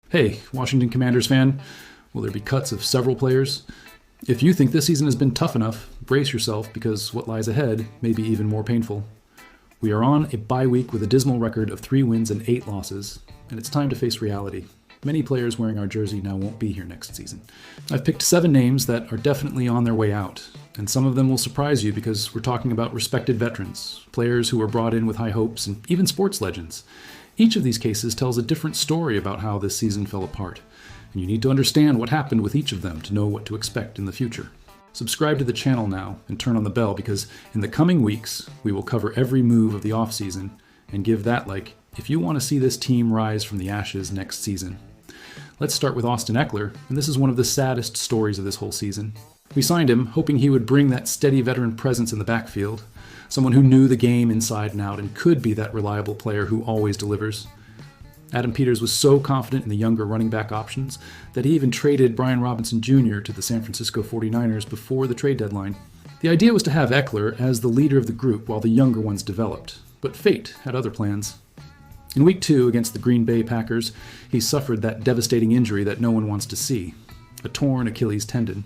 Hey, Washington Commanders fan, will there be cuts of several players? If you think this season has been tough enough, brace yourself because what lies ahead may be even more painful. We are on a bye week with a dismal record of 3 wins and 8 losses, and it's time to face reality. Many players wearing our jersey now won't be here next season. I've picked 7 names that are definitely on their way out, and some of them will surprise you because we're talking about respected veterans, players who were brought in with high hopes, and even sports legends. Each of these cases tells a different story about how this season fell apart, and you need to understand what happened with each of them to know what to expect in the future. Subscribe to the channel now and turn on the bell because in the coming weeks, we will cover every move of the offseason and give that like if you want to see this team rise from the ashes next season. Let's start with Austin Ekeler, and this is one of the saddest stories of this whole season. We signed him hoping he would bring that steady veteran presence in the backfield, someone who knew the game inside and out and could be that reliable player who always delivers. Adam Peters was so confident in the younger running back options that he even traded Brian Robinson Jr. to the San Francisco 49ers before the trade deadline. The idea was to have Ekeler as the leader of the group while the younger ones developed, but fate had other plans. In Week 2 against the Green Bay Packers, he suffered that devastating injury that no one wants to see, a torn Achilles tendon.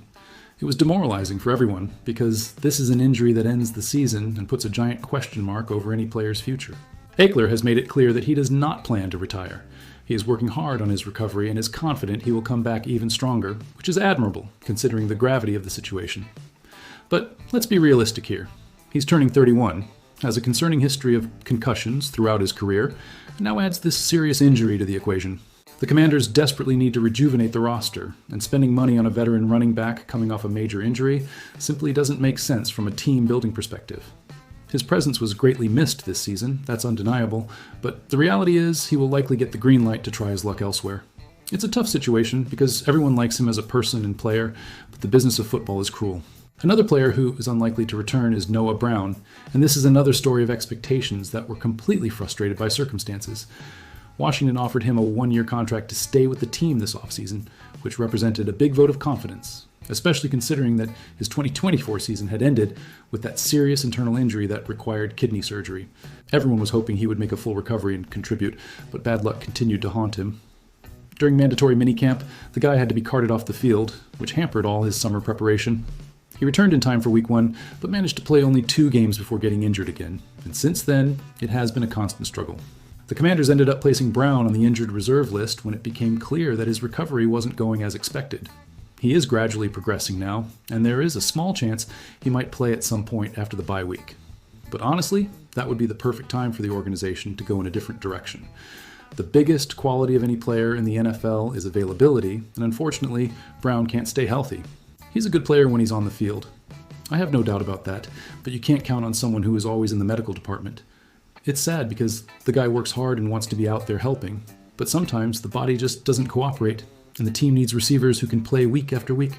It was demoralizing for everyone because this is an injury that ends the season and puts a giant question mark over any player's future. Ekeler has made it clear that he does not plan to retire. He is working hard on his recovery and is confident he will come back even stronger, which is admirable considering the gravity of the situation. But let's be realistic here. He's turning 31, has a concerning history of concussions throughout his career, and now adds this serious injury to the equation. The Commanders desperately need to rejuvenate the roster, and spending money on a veteran running back coming off a major injury simply doesn't make sense from a team-building perspective. His presence was greatly missed this season, that's undeniable, but the reality is he will likely get the green light to try his luck elsewhere. It's a tough situation because everyone likes him as a person and player, but the business of football is cruel. Another player who is unlikely to return is Noah Brown, and this is another story of expectations that were completely frustrated by circumstances. Washington offered him a 1-year contract to stay with the team this offseason, which represented a big vote of confidence, especially considering that his 2024 season had ended with that serious internal injury that required kidney surgery. Everyone was hoping he would make a full recovery and contribute, but bad luck continued to haunt him. During mandatory minicamp, the guy had to be carted off the field, which hampered all his summer preparation. He returned in time for Week 1, but managed to play only 2 games before getting injured again, and since then, it has been a constant struggle. The Commanders ended up placing Brown on the injured reserve list when it became clear that his recovery wasn't going as expected. He is gradually progressing now, and there is a small chance he might play at some point after the bye week. But honestly, that would be the perfect time for the organization to go in a different direction. The biggest quality of any player in the NFL is availability, and unfortunately, Brown can't stay healthy. He's a good player when he's on the field. I have no doubt about that, but you can't count on someone who is always in the medical department. It's sad because the guy works hard and wants to be out there helping, but sometimes the body just doesn't cooperate, and the team needs receivers who can play week after week.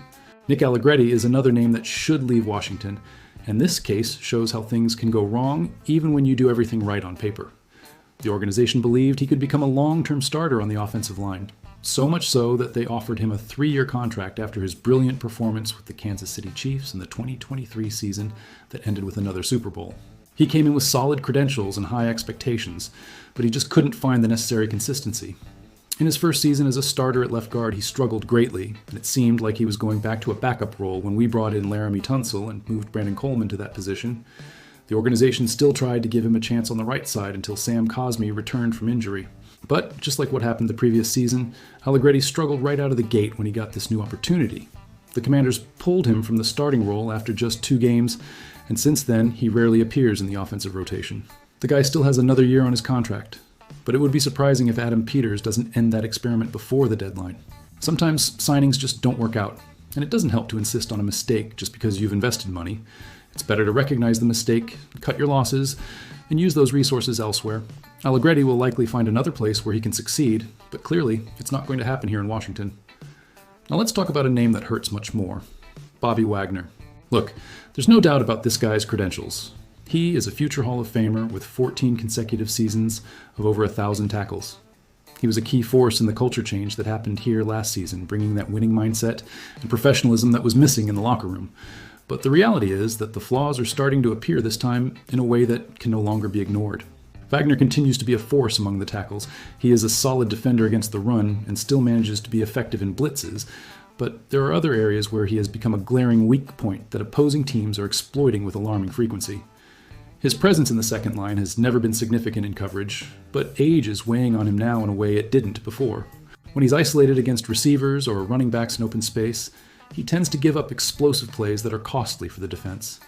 Nick Allegretti is another name that should leave Washington, and this case shows how things can go wrong even when you do everything right on paper. The organization believed he could become a long-term starter on the offensive line, so much so that they offered him a 3-year contract after his brilliant performance with the Kansas City Chiefs in the 2023 season that ended with another Super Bowl. He came in with solid credentials and high expectations, but he just couldn't find the necessary consistency. In his first season as a starter at left guard, he struggled greatly, and it seemed like he was going back to a backup role when we brought in Laramie Tunsil and moved Brandon Coleman to that position. The organization still tried to give him a chance on the right side until Sam Cosmi returned from injury. But, just like what happened the previous season, Allegretti struggled right out of the gate when he got this new opportunity. The Commanders pulled him from the starting role after just 2 games, and since then, he rarely appears in the offensive rotation. The guy still has another year on his contract, but it would be surprising if Adam Peters doesn't end that experiment before the deadline. Sometimes signings just don't work out, and it doesn't help to insist on a mistake just because you've invested money. It's better to recognize the mistake, cut your losses, and use those resources elsewhere. Allegretti will likely find another place where he can succeed, but clearly, it's not going to happen here in Washington. Now let's talk about a name that hurts much more, Bobby Wagner. Look, there's no doubt about this guy's credentials. He is a future Hall of Famer with 14 consecutive seasons of over 1,000 tackles. He was a key force in the culture change that happened here last season, bringing that winning mindset and professionalism that was missing in the locker room. But the reality is that the flaws are starting to appear this time in a way that can no longer be ignored. Wagner continues to be a force among the tackles. He is a solid defender against the run and still manages to be effective in blitzes, but there are other areas where he has become a glaring weak point that opposing teams are exploiting with alarming frequency. His presence in the second line has never been significant in coverage, but age is weighing on him now in a way it didn't before. When he's isolated against receivers or running backs in open space, he tends to give up explosive plays that are costly for the defense.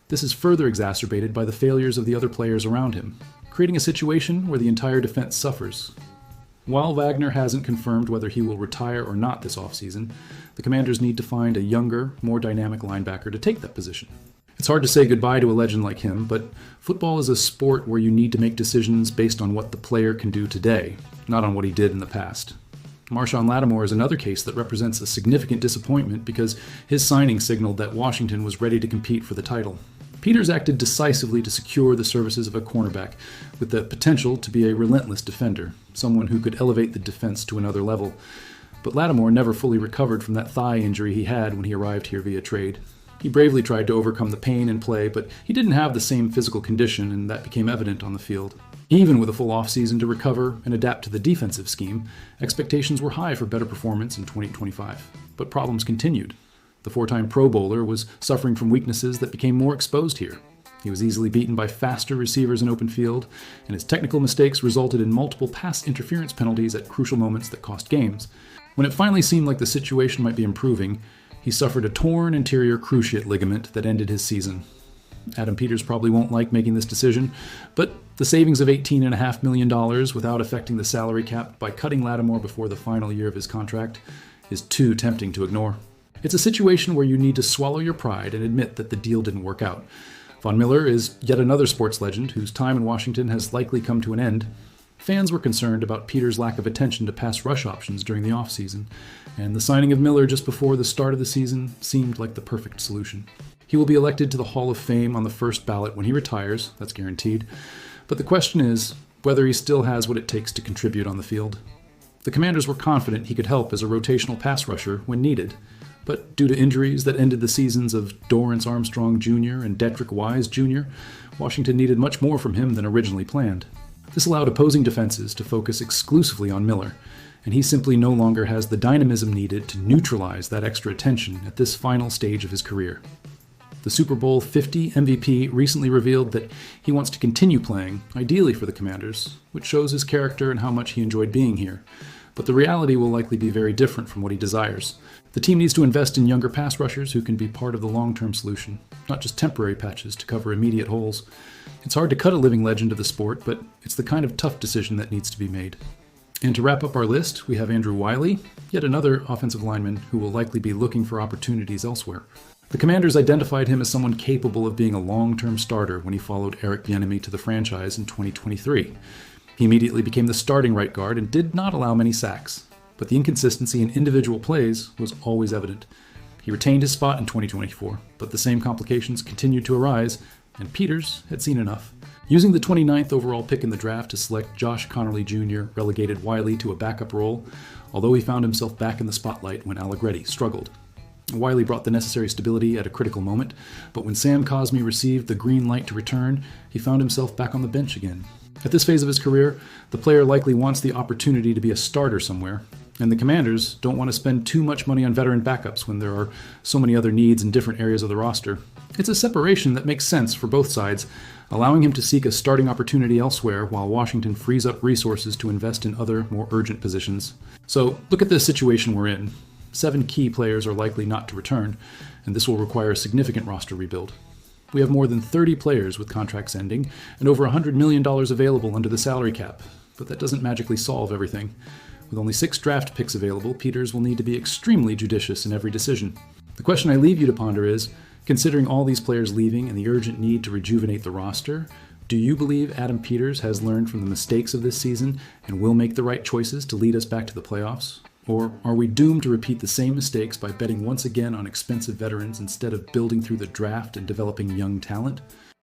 This is further exacerbated by the failures of the other players around him, creating a situation where the entire defense suffers. While Wagner hasn't confirmed whether he will retire or not this offseason, the Commanders need to find a younger, more dynamic linebacker to take that position. It's hard to say goodbye to a legend like him, but football is a sport where you need to make decisions based on what the player can do today, not on what he did in the past. Marshon Lattimore is another case that represents a significant disappointment because his signing signaled that Washington was ready to compete for the title. Peters acted decisively to secure the services of a cornerback, with the potential to be a relentless defender, someone who could elevate the defense to another level. But Lattimore never fully recovered from that thigh injury he had when he arrived here via trade. He bravely tried to overcome the pain and play, but he didn't have the same physical condition, and that became evident on the field. Even with a full offseason to recover and adapt to the defensive scheme, expectations were high for better performance in 2025. But problems continued. The four-time Pro Bowler was suffering from weaknesses that became more exposed here. He was easily beaten by faster receivers in open field, and his technical mistakes resulted in multiple pass interference penalties at crucial moments that cost games. When it finally seemed like the situation might be improving, he suffered a torn anterior cruciate ligament that ended his season. Adam Peters probably won't like making this decision, but the savings of $18.5 million without affecting the salary cap by cutting Lattimore before the final year of his contract is too tempting to ignore. It's a situation where you need to swallow your pride and admit that the deal didn't work out. Von Miller is yet another sports legend whose time in Washington has likely come to an end. Fans were concerned about Peters' lack of attention to pass rush options during the offseason, and the signing of Miller just before the start of the season seemed like the perfect solution. He will be elected to the Hall of Fame on the first ballot when he retires, that's guaranteed. But the question is whether he still has what it takes to contribute on the field. The Commanders were confident he could help as a rotational pass rusher when needed, but due to injuries that ended the seasons of Dorrance Armstrong Jr. and Dedrick Wise Jr., Washington needed much more from him than originally planned. This allowed opposing defenses to focus exclusively on Miller, and he simply no longer has the dynamism needed to neutralize that extra attention at this final stage of his career. The Super Bowl 50 MVP recently revealed that he wants to continue playing, ideally for the Commanders, which shows his character and how much he enjoyed being here. But the reality will likely be very different from what he desires. The team needs to invest in younger pass rushers who can be part of the long-term solution, not just temporary patches to cover immediate holes. It's hard to cut a living legend of the sport, but it's the kind of tough decision that needs to be made. And to wrap up our list, we have Andrew Wylie, yet another offensive lineman who will likely be looking for opportunities elsewhere. The Commanders identified him as someone capable of being a long-term starter when he followed Eric Bieniemy to the franchise in 2023. He immediately became the starting right guard and did not allow many sacks, but the inconsistency in individual plays was always evident. He retained his spot in 2024, but the same complications continued to arise, and Peters had seen enough. Using the 29th overall pick in the draft to select Josh Connerly Jr. relegated Wylie to a backup role, although he found himself back in the spotlight when Allegretti struggled. Wylie brought the necessary stability at a critical moment, but when Sam Cosmi received the green light to return, he found himself back on the bench again. At this phase of his career, the player likely wants the opportunity to be a starter somewhere, and the Commanders don't want to spend too much money on veteran backups when there are so many other needs in different areas of the roster. It's a separation that makes sense for both sides, allowing him to seek a starting opportunity elsewhere while Washington frees up resources to invest in other, more urgent positions. So, look at the situation we're in. 7 key players are likely not to return, and this will require a significant roster rebuild. We have more than 30 players with contracts ending, and over $100 million available under the salary cap, but that doesn't magically solve everything. With only 6 draft picks available, Peters will need to be extremely judicious in every decision. The question I leave you to ponder is, considering all these players leaving and the urgent need to rejuvenate the roster, do you believe Adam Peters has learned from the mistakes of this season and will make the right choices to lead us back to the playoffs? Or are we doomed to repeat the same mistakes by betting once again on expensive veterans instead of building through the draft and developing young talent?